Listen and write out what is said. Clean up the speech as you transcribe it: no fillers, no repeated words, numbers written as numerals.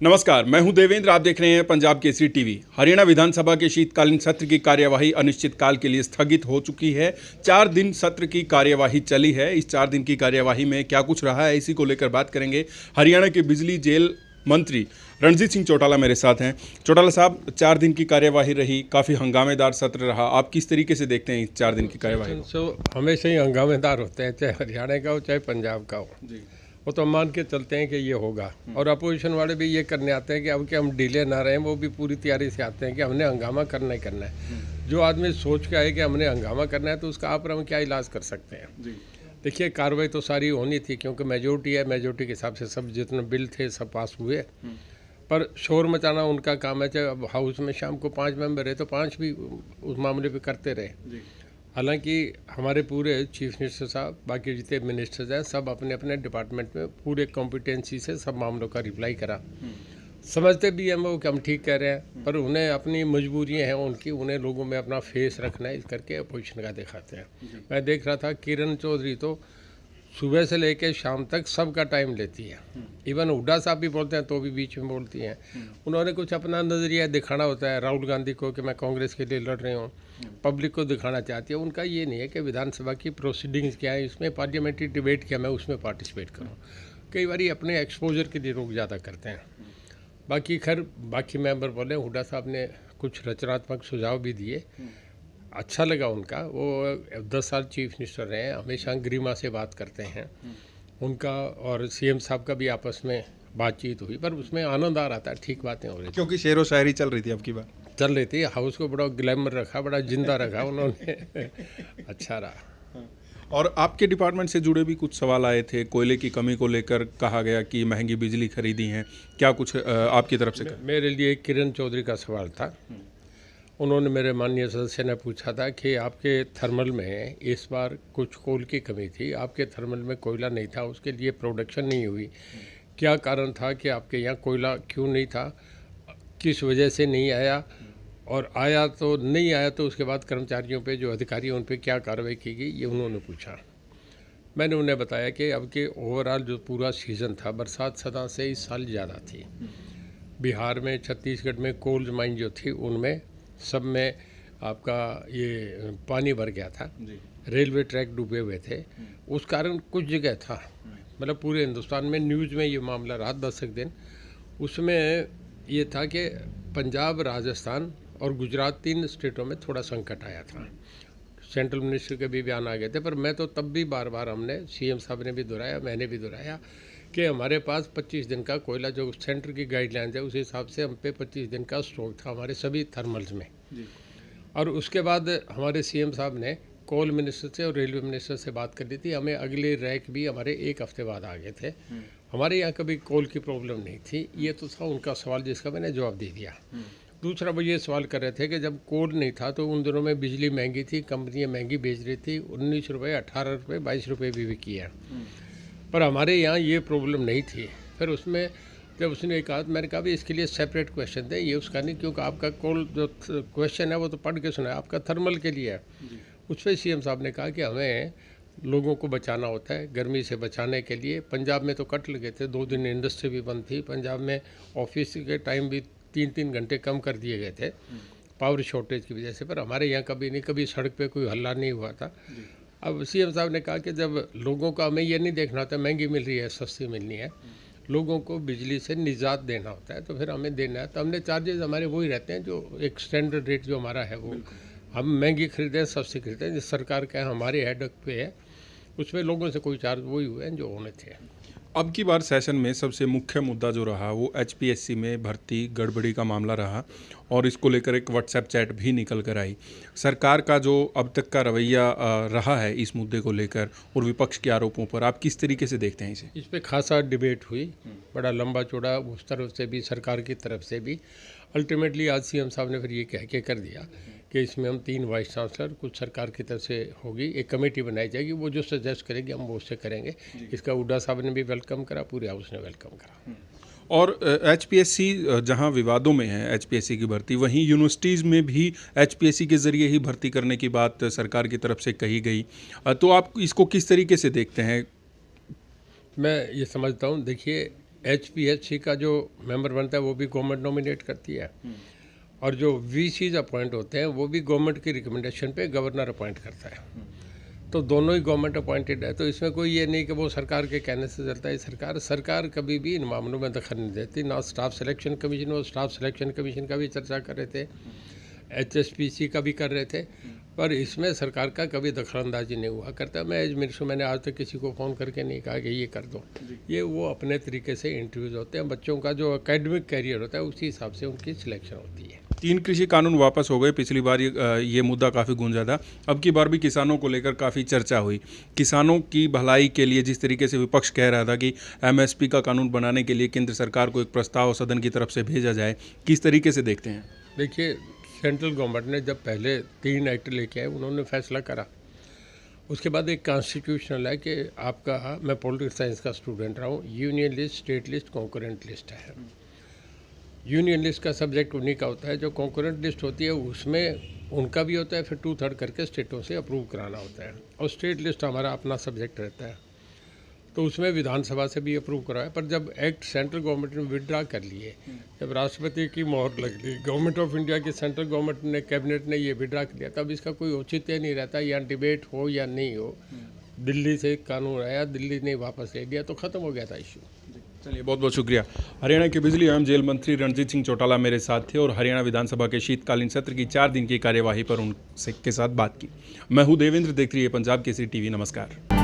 नमस्कार, मैं हूं देवेंद्र। आप देख रहे हैं पंजाब केसरी टीवी। हरियाणा विधानसभा के शीतकालीन सत्र की कार्यवाही अनिश्चितकाल के लिए स्थगित हो चुकी है। 4 दिन सत्र की कार्यवाही चली है। इस 4 दिन की कार्यवाही में क्या कुछ रहा है, इसी को लेकर बात करेंगे। हरियाणा के बिजली जेल मंत्री रणजीत सिंह चौटाला मेरे साथ हैं। चौटाला साहब, 4 दिन की कार्यवाही रही, काफ़ी हंगामेदार सत्र रहा। आप किस तरीके से देखते हैं इस 4 दिन की कार्यवाही? हमेशा ही हंगामेदार होते हैं, चाहे हरियाणा का हो चाहे पंजाब का हो। जी, वो तो मान के चलते हैं कि ये होगा, और अपोजिशन वाले भी ये करने आते हैं कि अब कि हम डिले ना रहें। वो भी पूरी तैयारी से आते हैं कि हमने हंगामा करना ही करना है। जो आदमी सोच के आए कि हमने हंगामा करना है तो उसका आप हम क्या इलाज कर सकते हैं। जी, देखिए, कार्रवाई तो सारी होनी थी क्योंकि मेजोरिटी है। मेजोरिटी के हिसाब से सब जितने बिल थे सब पास हुए, पर शोर मचाना उनका काम है। चाहे अब हाउस में शाम को 5 मेंबर है तो 5 भी उस मामले पे करते रहे। जी, हालांकि हमारे पूरे चीफ मिनिस्टर साहब, बाकी जितने मिनिस्टर्स हैं, सब अपने अपने डिपार्टमेंट में पूरे कॉम्पिटेंसी से सब मामलों का रिप्लाई करा। समझते भी हैं वो कि हम ठीक कह रहे हैं, पर उन्हें अपनी मजबूरियां हैं उनकी, उन्हें लोगों में अपना फेस रखना है, इस करके अपोजिशन का दिखाते हैं। मैं देख रहा था किरण चौधरी तो सुबह से लेकर शाम तक सबका टाइम लेती है। इवन हुड्डा साहब भी बोलते हैं तो भी बीच में बोलती हैं। उन्होंने कुछ अपना नज़रिया दिखाना होता है राहुल गांधी को कि मैं कांग्रेस के लिए लड़ रही हूँ, पब्लिक को दिखाना चाहती है। उनका ये नहीं है कि विधानसभा की प्रोसीडिंग्स क्या है, इसमें पार्लियामेंट्री डिबेट क्या, मैं उसमें पार्टिसिपेट करूँ। कई बार अपने एक्सपोजर के लिए लोग ज़्यादा करते हैं। बाकी खैर बाकी मेंबर बोले, हुड्डा साहब ने कुछ रचनात्मक सुझाव भी दिए, अच्छा लगा उनका। वो 10 साल चीफ मिनिस्टर रहे हैं, हमेशा गरिमा से बात करते हैं। उनका और सीएम साहब का भी आपस में बातचीत हुई, पर उसमें आनंद आ रहा था, ठीक बातें हो रही थी, क्योंकि शेरो शायरी चल रही थी अब की बार। चल रही थी। हाउस को बड़ा ग्लैमर रखा, बड़ा जिंदा रखा उन्होंने। अच्छा रहा। और आपके डिपार्टमेंट से जुड़े भी कुछ सवाल आए थे। कोयले की कमी को लेकर कहा गया कि महंगी बिजली खरीदी है, क्या कुछ आपकी तरफ से कहा? मेरे लिए किरण चौधरी का सवाल था। उन्होंने, मेरे माननीय सदस्य ने पूछा था कि आपके थर्मल में इस बार कुछ कोल की कमी थी, आपके थर्मल में कोयला नहीं था, उसके लिए प्रोडक्शन नहीं हुई। क्या कारण था कि आपके यहाँ कोयला क्यों नहीं था, किस वजह से नहीं आया, और आया तो नहीं आया तो उसके बाद कर्मचारियों पे, जो अधिकारी हैं, उन पे क्या कार्रवाई की गई, ये उन्होंने पूछा। मैंने उन्हें बताया कि अब के ओवरऑल जो पूरा सीज़न था, बरसात सदा से इस साल ज़्यादा थी। बिहार में, छत्तीसगढ़ में कोल माइन जो थी उनमें सब में आपका ये पानी भर गया था। रेलवे ट्रैक डूबे हुए थे। उस कारण कुछ जगह था, मतलब पूरे हिंदुस्तान में न्यूज़ में ये मामला रहा 10 एक दिन। उसमें ये था कि पंजाब, राजस्थान और गुजरात 3 स्टेटों में थोड़ा संकट आया था। सेंट्रल मिनिस्टर के भी बयान आ गए थे, पर मैं तो तब भी बार बार, हमने सीएम साहब ने भी दोहराया, मैंने भी दोहराया कि हमारे पास 25 दिन का कोयला, जो सेंटर की गाइडलाइंस है उस हिसाब से हम पे 25 दिन का स्टॉक था हमारे सभी थर्मल्स में। और उसके बाद हमारे सीएम साहब ने कोल मिनिस्टर से और रेलवे मिनिस्टर से बात कर ली थी। हमें अगले रैक भी हमारे 1 हफ्ते बाद आ गए थे। हमारे यहाँ कभी कोल की प्रॉब्लम नहीं थी। ये तो था उनका सवाल, जिसका मैंने जवाब दे दिया। दूसरा, वो ये सवाल कर रहे थे कि जब कोल नहीं था तो उन दिनों में बिजली महंगी थी, कंपनियाँ महंगी बेच रही थी, 19 रुपये, 18 रुपये, 22 रुपये भी बिकी है, पर हमारे यहाँ ये प्रॉब्लम नहीं थी। फिर उसमें जब उसने कहा, मैंने कहा भी इसके लिए सेपरेट क्वेश्चन दें, ये उसका नहीं, क्योंकि आपका कोल जो क्वेश्चन है वो तो पढ़ के सुना है, आपका थर्मल के लिए है। उस पर सीएम साहब ने कहा कि हमें लोगों को बचाना होता है, गर्मी से बचाने के लिए। पंजाब में तो कट लगे थे, 2 दिन इंडस्ट्री भी बंद थी। पंजाब में ऑफिस के टाइम भी 3-3 घंटे कम कर दिए गए थे पावर शॉर्टेज की वजह से, पर हमारे यहाँ कभी नहीं, कभी सड़क पे कोई हल्ला नहीं हुआ था। अब सीएम साहब ने कहा कि जब लोगों का, हमें ये नहीं देखना होता महंगी मिल रही है सस्ती मिलनी है, लोगों को बिजली से निजात देना होता है, तो फिर हमें देना है। तो हमने चार्जेस हमारे वही रहते हैं, जो एक स्टैंडर्ड रेट जो हमारा है वो, हम महंगी खरीदें सस्ती खरीदें, जिस सरकार का है हमारे हेड पे है, उसमें लोगों से कोई चार्ज वही हुए हैं जो होने थे। अब की बार सेशन में सबसे मुख्य मुद्दा जो रहा वो एचपीएससी में भर्ती गड़बड़ी का मामला रहा, और इसको लेकर एक व्हाट्सएप चैट भी निकल कर आई। सरकार का जो अब तक का रवैया रहा है इस मुद्दे को लेकर और विपक्ष के आरोपों पर, आप किस तरीके से देखते हैं इसे? इस पर खासा डिबेट हुई, बड़ा लंबा चौड़ा, उस तरफ से भी सरकार की तरफ से भी। अल्टीमेटली आज सीएम साहब ने फिर ये कह के कर दिया कि इसमें हम 3 वाइस चांसलर, कुछ सरकार की तरफ से होगी, एक कमेटी बनाई जाएगी, वो जो सजेस्ट करेगी हम वो उससे करेंगे। इसका हुड्डा साहब ने भी वेलकम करा, पूरे हाउस ने वेलकम करा। और एचपीएससी जहां विवादों में है एचपीएससी की भर्ती, वहीं यूनिवर्सिटीज़ में भी एचपीएससी के ज़रिए ही भर्ती करने की बात सरकार की तरफ से कही गई। तो आप इसको किस तरीके से देखते हैं? मैं ये समझता हूँ, देखिए HPHC का जो मेंबर बनता है वो भी गवर्नमेंट नॉमिनेट करती है, और जो VCs अपॉइंट होते हैं वो भी गवर्नमेंट की रिकमेंडेशन पे गवर्नर अपॉइंट करता है। तो दोनों ही गवर्नमेंट अपॉइंटेड है, तो इसमें कोई ये नहीं कि वो सरकार के कहने से चलता है। सरकार कभी भी इन मामलों में दखल नहीं देती। ना स्टाफ सिलेक्शन कमीशन, वो स्टाफ सिलेक्शन कमीशन का भी चर्चा कर रहे थे, HSPC का भी कर रहे थे, पर इसमें सरकार का कभी दखलंदाजी नहीं हुआ करता। मैंने आज तक किसी को फ़ोन करके नहीं कहा कि ये कर दो। ये वो अपने तरीके से इंटरव्यूज़ होते हैं, बच्चों का जो एकेडमिक कैरियर होता है उसी हिसाब से उनकी सिलेक्शन होती है। 3 कृषि कानून वापस हो गए। पिछली बार ये मुद्दा काफ़ी गूंजा था। अब की बार भी किसानों को लेकर काफ़ी चर्चा हुई। किसानों की भलाई के लिए जिस तरीके से विपक्ष कह रहा था कि MSP का कानून बनाने के लिए केंद्र सरकार को एक प्रस्ताव सदन की तरफ से भेजा जाए, किस तरीके से देखते हैं? देखिए, सेंट्रल गवर्नमेंट ने जब पहले 3 एक्ट लेके आए, उन्होंने फैसला करा। उसके बाद एक कॉन्स्टिट्यूशनल है कि आपका, मैं पॉलिटिकल साइंस का स्टूडेंट रहा हूँ, union list, state list, concurrent list है। यूनियन लिस्ट का सब्जेक्ट उन्हीं का होता है। जो कॉन्करेंट लिस्ट होती है उसमें उनका भी होता है, फिर 2/3 करके स्टेटों से अप्रूव कराना होता है, और स्टेट लिस्ट हमारा अपना सब्जेक्ट रहता है, तो उसमें विधानसभा से भी अप्रूव कराया। पर जब एक्ट सेंट्रल गवर्नमेंट ने विड्रा कर लिए, जब राष्ट्रपति की मोहर लग गई, गवर्नमेंट ऑफ इंडिया की सेंट्रल गवर्नमेंट ने, कैबिनेट ने ये विड्रा कर लिया, तब इसका कोई औचित्य नहीं रहता, या डिबेट हो या नहीं हो। दिल्ली से कानून आया, दिल्ली ने वापस ले लिया, तो ख़त्म हो गया था इशू। चलिए, बहुत बहुत शुक्रिया। हरियाणा के बिजली एवं जेल मंत्री रणजीत सिंह चौटाला मेरे साथ थे और हरियाणा विधानसभा के शीतकालीन सत्र की 4 दिन की कार्यवाही पर उनके साथ बात की। मैं हूं देवेंद्र, देख रही है पंजाब केसरी टीवी। नमस्कार।